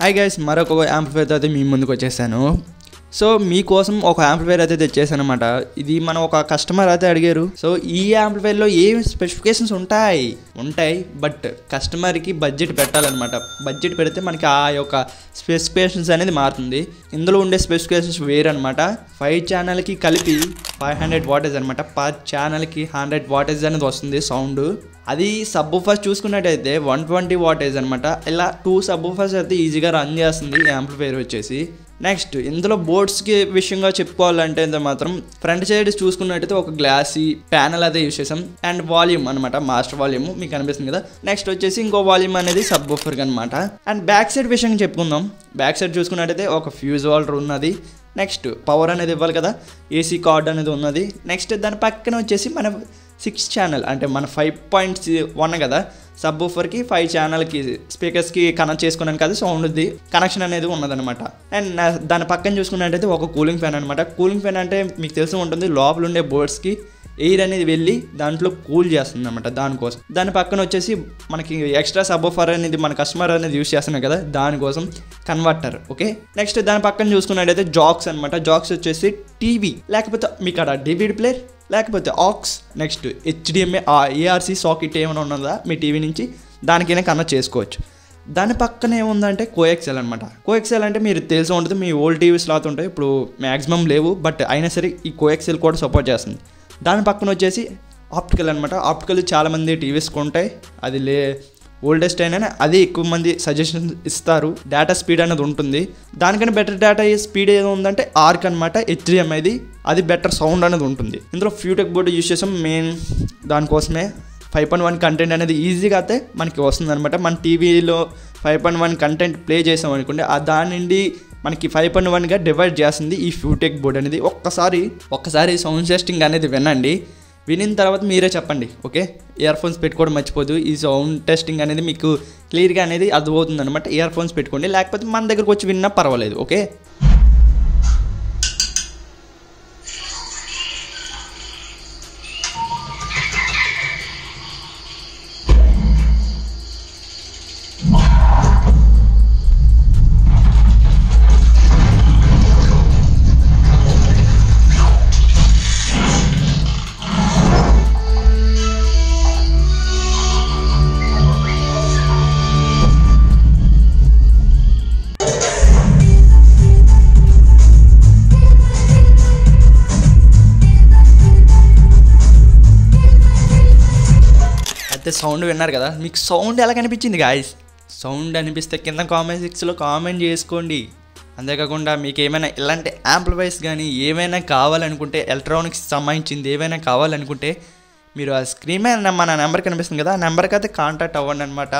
Hi guys, మరొక amplifier అయితే మీ ముందుకు వచ్చేసాను. సో మీకోసం ఒక యాంప్లిఫైర్ అయితే తెచ్చేసాను అనమాట. ఇది మనం ఒక కస్టమర్ అయితే అడిగారు. సో ఈ యాంప్లిఫైర్లో ఏం స్పెసిఫికేషన్స్ ఉంటాయి, బట్ కస్టమర్కి బడ్జెట్ పెట్టాలన్నమాట. బడ్జెట్ పెడితే మనకి ఆ యొక్క స్పెసిఫికేషన్స్ అనేది మారుతుంది. ఇందులో ఉండే స్పెసిఫికేషన్స్ వేరు అనమాట. 5 ఛానల్కి కలిపి 500 వాటేజ్ అనమాట. పర్ ఛానల్కి 100 వాటేజ్ అనేది వస్తుంది సౌండ్. అది సబ్ ఊఫర్స్ చూసుకున్నట్టయితే 120 వాటేజ్ అనమాట. ఇలా 2 సబ్ ఊఫర్స్ అయితే ఈజీగా రన్ చేస్తుంది యాంప్లిఫైర్ వచ్చేసి. నెక్స్ట్ ఇందులో బోర్డ్స్కి విషయంగా చెప్పుకోవాలంటే మాత్రం ఫ్రంట్ సైడ్ చూసుకున్నట్టయితే ఒక గ్లాసీ ప్యానల్ అయితే యూస్ చేసాం. అండ్ వాల్యూమ్ అనమాట, మాస్టర్ వాల్యూమ్ మీకు కనిపిస్తుంది కదా. నెక్స్ట్ వచ్చేసి ఇంకో వాల్యూమ్ అనేది సబ్ ఊఫర్ అనమాట. అండ్ బ్యాక్ సైడ్ విషయం చెప్పుకుందాం. బ్యాక్ సైడ్ చూసుకున్నట్టయితే ఒక ఫ్యూజ్ హోల్డర్ ఉన్నది. నెక్స్ట్ పవర్ అనేది ఇవ్వాలి కదా, ఏసీ కార్డ్ అనేది ఉన్నది. నెక్స్ట్ దాని పక్కన వచ్చేసి మన 6 ఛానల్ అంటే మన 5.1 కదా సబ్ ఊఫర్కి 5 ఛానల్కి స్పీకర్స్కి కనెక్ట్ చేసుకోవడానికి కదా సౌండ్ది కనెక్షన్ అనేది ఉన్నదనమాట. అండ్ దాని పక్కన చూసుకున్నట్టయితే ఒక కూలింగ్ ఫ్యాన్ అనమాట. కూలింగ్ ఫ్యాన్ అంటే మీకు తెలిసి ఉంటుంది, లోపల ఉండే బోర్డ్స్కి ఎయిర్ అనేది వెళ్ళి దాంట్లో కూల్ చేస్తుంది అనమాట. దానికోసం దాని పక్కన వచ్చేసి మనకి ఎక్స్ట్రా సబ్ ఊఫర్ అనేది మన కస్టమర్ అనేది యూస్ చేస్తున్నాం కదా, దానికోసం కన్వర్టర్. ఓకే, నెక్స్ట్ దాని పక్కన చూసుకున్నట్టయితే జాక్స్ అనమాట. జాక్స్ వచ్చేసి టీవీ లేకపోతే మీకు అక్కడ డివిడి ప్లేయర్ లేకపోతే aux, next HDMI ARC socket ఏమైనా ఉన్నదా మీ టీవీ నుంచి దానికైనా కనెక్ట్ చేసుకోవచ్చు. దాని పక్కన ఏముందంటే కోఎక్సెల్ అనమాట. కోఎక్సెల్ అంటే మీరు తెలిసి ఉంటుంది, మీ ఓల్డ్ టీవీస్ లాగా ఉంటాయి, ఇప్పుడు మ్యాక్సిమం లేవు, బట్ అయినా సరే ఈ కోఎక్సెల్ కూడా సపోర్ట్ చేస్తుంది. దాని పక్కన వచ్చేసి ఆప్టికల్ అనమాట. ఆప్టికల్ చాలామంది టీవీస్ కొంటాయి, అది ఓల్డెస్ట్ అయినా అదే ఎక్కువ మంది సజెషన్ ఇస్తారు. డేటా స్పీడ్ అనేది ఉంటుంది. దానికన్నా బెటర్ డేటా స్పీడ్ ఏదో ఉందంటే ఆర్క్ అనమాట, HDMI అది బెటర్ సౌండ్ అనేది ఉంటుంది. ఇందులో ఫ్యూటెక్ బోర్డు యూస్ చేసాం మెయిన్ దానికోసమే. 5.1 కంటెంట్ అనేది ఈజీగా అయితే మనకి వస్తుంది అనమాట. మన టీవీలో 5.1 కంటెంట్ ప్లే చేసాం అనుకోండి, దాని నుండి మనకి 5.1గా డివైడ్ చేస్తుంది ఈ ఫ్యూటెక్ బోర్డ్ అనేది. ఒక్కసారి సౌండ్ టెస్టింగ్ అనేది వినండి. వినిన తర్వాత మీరే చెప్పండి. ఓకే, ఇయర్ ఫోన్స్ పెట్టుకోవడం మర్చిపోదు. ఈ సౌండ్ టెస్టింగ్ అనేది మీకు క్లియర్గా అనేది అర్థమవుతుంది అనమాట. ఇయర్ ఫోన్స్ పెట్టుకోండి, లేకపోతే మన దగ్గరకు వచ్చి విన్నా పర్వాలేదు. ఓకే, అయితే సౌండ్ విన్నారు కదా. మీకు సౌండ్ ఎలా కనిపించింది గాయస్? సౌండ్ అనిపిస్తే కింద కామెంట్ సెక్షన్లో కామెంట్ చేసుకోండి. అంతేకాకుండా మీకు ఏమైనా ఇలాంటి యాంప్లిఫైర్స్ కానీ ఏమైనా కావాలనుకుంటే, ఎలక్ట్రానిక్స్ సంబంధించింది ఏమైనా కావాలనుకుంటే మీరు ఆ స్క్రీన్ మీద మన నెంబర్ కనిపిస్తుంది కదా, ఆ నెంబర్కి అయితే కాంటాక్ట్ అవ్వండి అనమాట.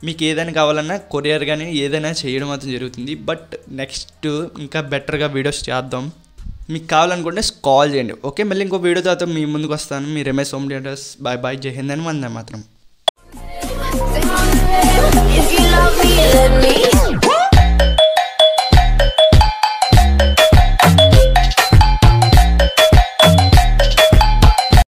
మీకు ఏదైనా కావాలన్నా కొరియర్ కానీ ఏదైనా చేయడం అయితే జరుగుతుంది. బట్ నెక్స్ట్ ఇంకా బెటర్గా వీడియోస్ చేద్దాం. మీకు కావాలనుకుంటే కాల్ చేయండి. ఓకే, మళ్ళీ ఇంకో వీడియో తర్వాత మీ ముందుకు వస్తాను. మీ Ramesh home theaters. Bye bye, జై హింద్ అని వందే మాత్రం.